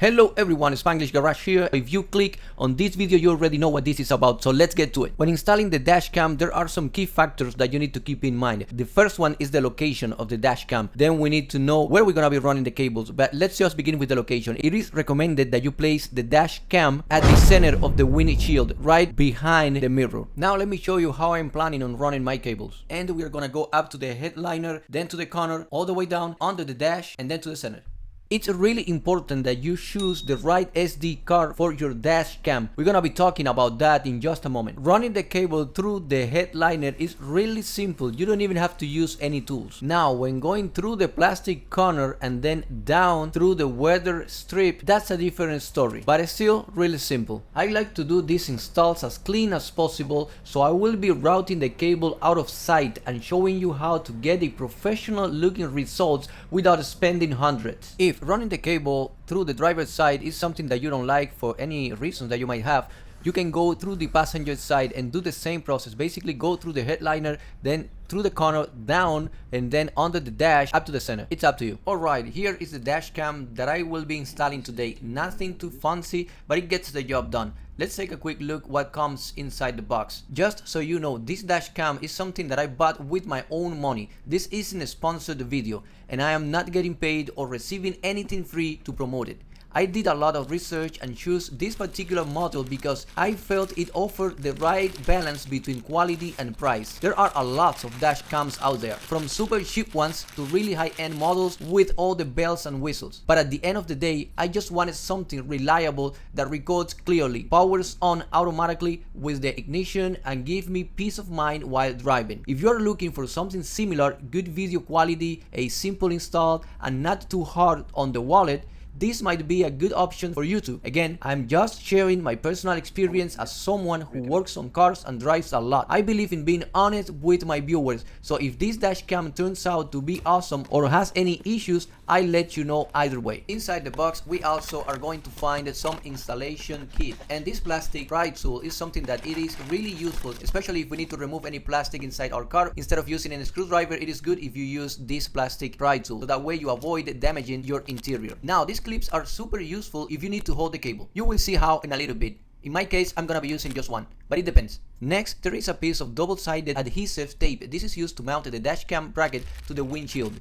Hello everyone, Espanglish Garage here. If you click on this video, you already know what this is about, so let's get to it. When installing the dash cam, there are some key factors that you need to keep in mind. The first one is the location of the dash cam. Then we need to know where we're gonna be running the cables, but let's just begin with the location. It is recommended that you place the dash cam at the center of the windshield, right behind the mirror. Now let me show you how I'm planning on running my cables. And we're gonna go up to the headliner, then to the corner, all the way down, under the dash, and then to the center. It's really important that you choose the right SD card for your dash cam. We're gonna be talking about that in just a moment. Running the cable through the headliner is really simple. You don't even have to use any tools. Now, when going through the plastic corner and then down through the weather strip, that's a different story, but it's still really simple. I like to do these installs as clean as possible, so I will be routing the cable out of sight and showing you how to get the professional looking results without spending hundreds. If running the cable through the driver's side is something that you don't like for any reasons that you might have, you can go through the passenger side and do the same process. Basically go through the headliner, then through the corner, down, and then under the dash up to the center. It's up to you. Alright, here is the dash cam that I will be installing today. Nothing too fancy, but it gets the job done. Let's take a quick look what comes inside the box. Just so you know, this dash cam is something that I bought with my own money. This isn't a sponsored video, and I am not getting paid or receiving anything free to promote it. I did a lot of research and chose this particular model because I felt it offered the right balance between quality and price. There are a lot of dash cams out there, from super cheap ones to really high-end models with all the bells and whistles. But at the end of the day, I just wanted something reliable that records clearly, powers on automatically with the ignition, and give me peace of mind while driving. If you're looking for something similar, good video quality, a simple install, and not too hard on the wallet, this might be a good option for you too. Again, I'm just sharing my personal experience as someone who works on cars and drives a lot. I believe in being honest with my viewers, so if this dash cam turns out to be awesome or has any issues, I'll let you know either way. Inside the box, we also are going to find some installation kit, and this plastic pry tool is something that it is really useful, especially if we need to remove any plastic inside our car. Instead of using a screwdriver, it is good if you use this plastic pry tool, so that way you avoid damaging your interior. Now, these clips are super useful if you need to hold the cable. You will see how in a little bit. In my case, I'm gonna be using just one, but it depends. Next, there is a piece of double-sided adhesive tape. This is used to mount the dash cam bracket to the windshield.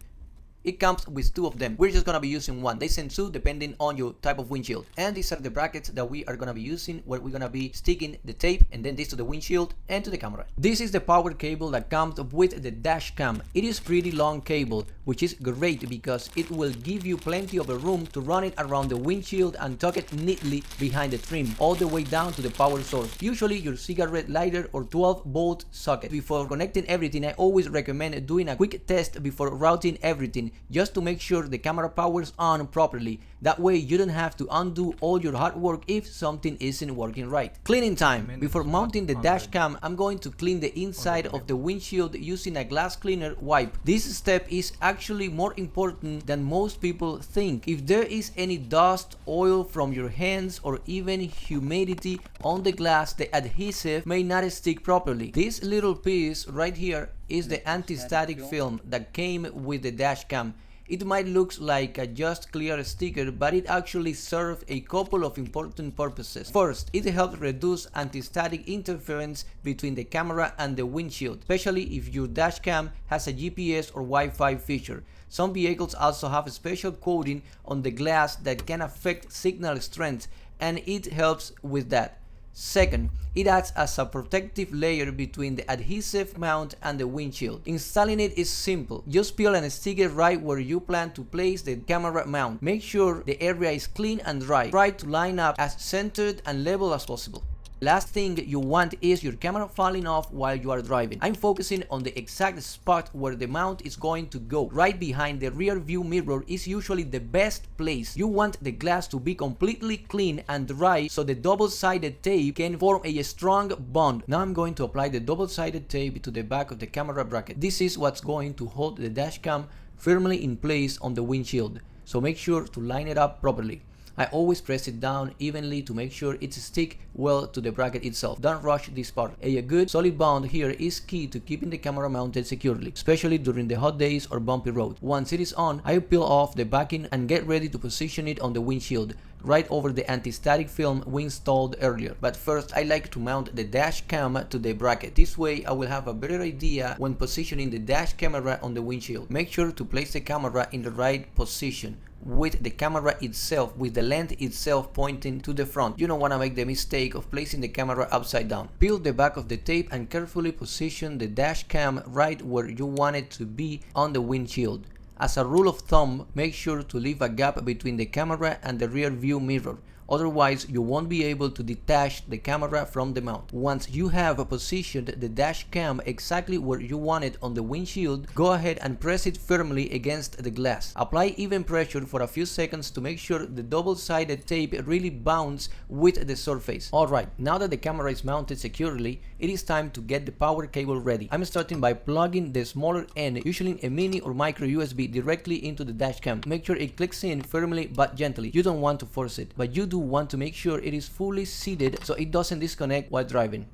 It comes with two of them. We're just gonna be using one. They send two depending on your type of windshield. And these are the brackets that we are gonna be using, where we're gonna be sticking the tape and then this to the windshield and to the camera. This is the power cable that comes with the dash cam. It is pretty long cable, which is great because it will give you plenty of a room to run it around the windshield and tuck it neatly behind the trim, all the way down to the power source, usually your cigarette lighter or 12-volt socket. Before connecting everything, I always recommend doing a quick test before routing everything, just to make sure the camera powers on properly. That way you don't have to undo all your hard work if something isn't working right. Cleaning time. Before mounting the dash cam, I'm going to clean the inside of the windshield using a glass cleaner wipe. This step is actually more important than most people think. If there is any dust, oil from your hands, or even humidity on the glass, the adhesive may not stick properly. This little piece right here is the anti-static film that came with the dash cam. It might look like a just clear sticker, but it actually serves a couple of important purposes. First, it helps reduce anti-static interference between the camera and the windshield, especially if your dash cam has a GPS or Wi-Fi feature. Some vehicles also have a special coating on the glass that can affect signal strength, and it helps with that. Second, it acts as a protective layer between the adhesive mount and the windshield. Installing it is simple. Just peel and stick it right where you plan to place the camera mount. Make sure the area is clean and dry. Try to line up as centered and level as possible. Last thing you want is your camera falling off while you are driving. I'm focusing on the exact spot where the mount is going to go. Right behind the rear view mirror is usually the best place. You want the glass to be completely clean and dry so the double-sided tape can form a strong bond. Now I'm going to apply the double-sided tape to the back of the camera bracket. This is what's going to hold the dash cam firmly in place on the windshield, so make sure to line it up properly. I always press it down evenly to make sure it sticks well to the bracket itself. Don't rush this part. A good solid bond here is key to keeping the camera mounted securely, especially during the hot days or bumpy road. Once it is on, I peel off the backing and get ready to position it on the windshield. right over the anti-static film we installed earlier. But first I like to mount the dash cam to the bracket. This way I will have a better idea when positioning the dash camera on the windshield. Make sure to place the camera in the right position, with the camera itself, with the lens itself pointing to the front. You don't want to make the mistake of placing the camera upside down. Peel the back of the tape and carefully position the dash cam right where you want it to be on the windshield. As a rule of thumb, make sure to leave a gap between the camera and the rear view mirror. Otherwise, you won't be able to detach the camera from the mount. Once you have positioned the dash cam exactly where you want it on the windshield, go ahead and press it firmly against the glass. Apply even pressure for a few seconds to make sure the double-sided tape really bounds with the surface. Alright, now that the camera is mounted securely, it is time to get the power cable ready. I'm starting by plugging the smaller end, usually a mini or micro USB, directly into the dash cam. Make sure it clicks in firmly but gently. You don't want to force it, but you do want to make sure it is fully seated so it doesn't disconnect while driving.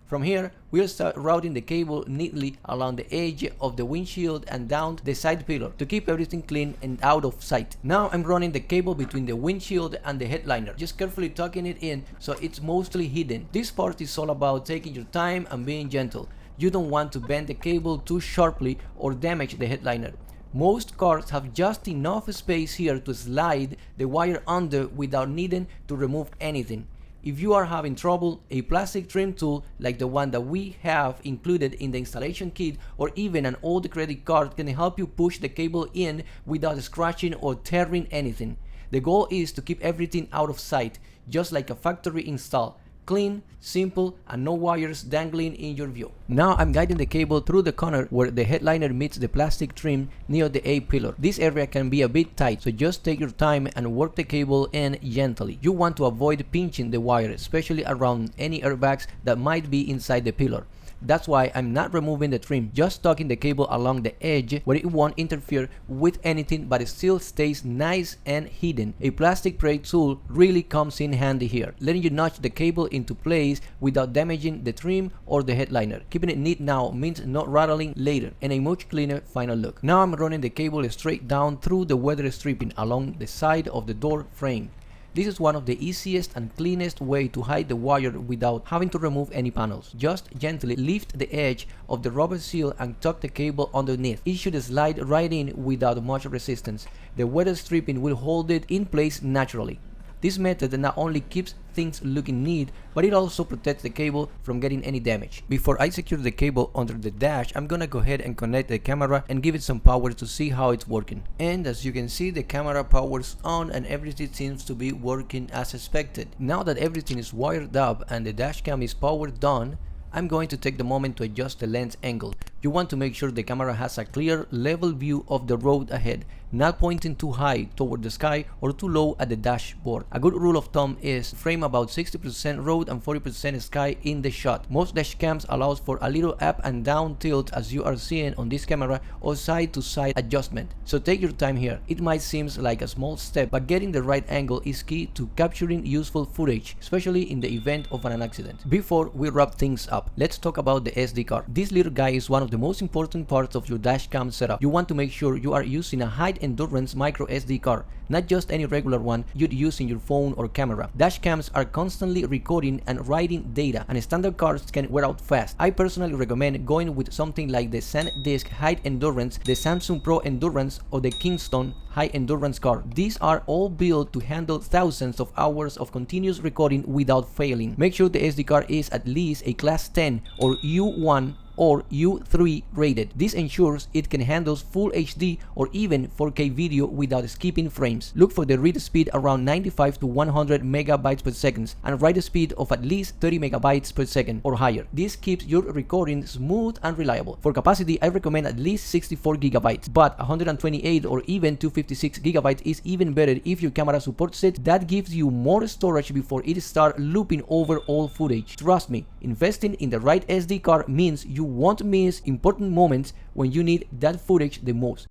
From here, we'll start routing the cable neatly along the edge of the windshield and down the side pillar to keep everything clean and out of sight. Now I'm running the cable between the windshield and the headliner, just carefully tucking it in so it's mostly hidden. This part is all about taking your time and being gentle. You don't want to bend the cable too sharply or damage the headliner. Most cars have just enough space here to slide the wire under without needing to remove anything. If you are having trouble, a plastic trim tool like the one that we have included in the installation kit, or even an old credit card, can help you push the cable in without scratching or tearing anything. The goal is to keep everything out of sight, just like a factory install. Clean, simple, and no wires dangling in your view. Now I'm guiding the cable through the corner where the headliner meets the plastic trim near the A-pillar. This area can be a bit tight, so just take your time and work the cable in gently. You want to avoid pinching the wire, especially around any airbags that might be inside the pillar. That's why I'm not removing the trim, just tucking the cable along the edge where it won't interfere with anything but it still stays nice and hidden. A plastic pry tool really comes in handy here, letting you notch the cable into place without damaging the trim or the headliner. Keeping it neat now means not rattling later, and a much cleaner final look. Now I'm running the cable straight down through the weather stripping along the side of the door frame. This is one of the easiest and cleanest way to hide the wire without having to remove any panels. Just gently lift the edge of the rubber seal and tuck the cable underneath. It should slide right in without much resistance. The weather stripping will hold it in place naturally. This method not only keeps things looking neat, but it also protects the cable from getting any damage. Before I secure the cable under the dash, I'm gonna go ahead and connect the camera and give it some power to see how it's working. And as you can see, the camera powers on and everything seems to be working as expected. Now that everything is wired up and the dash cam is powered on, I'm going to take the moment to adjust the lens angle. You want to make sure the camera has a clear, level view of the road ahead, not pointing too high toward the sky or too low at the dashboard. A good rule of thumb is frame about 60% road and 40% sky in the shot. Most dash cams allows for a little up and down tilt as you are seeing on this camera, or side to side adjustment. So take your time here. It might seem like a small step, but getting the right angle is key to capturing useful footage, especially in the event of an accident. Before we wrap things up, let's talk about the SD card. This little guy is one of the most important parts of your dash cam setup. You want to make sure you are using a high endurance micro SD card, not just any regular one you'd use in your phone or camera. Dash cams are constantly recording and writing data, and standard cards can wear out fast. I personally recommend going with something like the SanDisk High Endurance, the Samsung Pro Endurance, or the Kingston High Endurance card. These are all built to handle thousands of hours of continuous recording without failing. Make sure the SD card is at least a class 10 or U1 or U3 rated. This ensures it can handle full HD or even 4K video without skipping frames. Look for the read speed around 95 to 100 megabytes per second and write speed of at least 30 megabytes per second or higher. This keeps your recording smooth and reliable. For capacity, I recommend at least 64 gigabytes, but 128 or even 256 gigabytes is even better if your camera supports it. That gives you more storage before it starts looping over old footage. Trust me, investing in the right SD card means you won't miss important moments when you need that footage the most.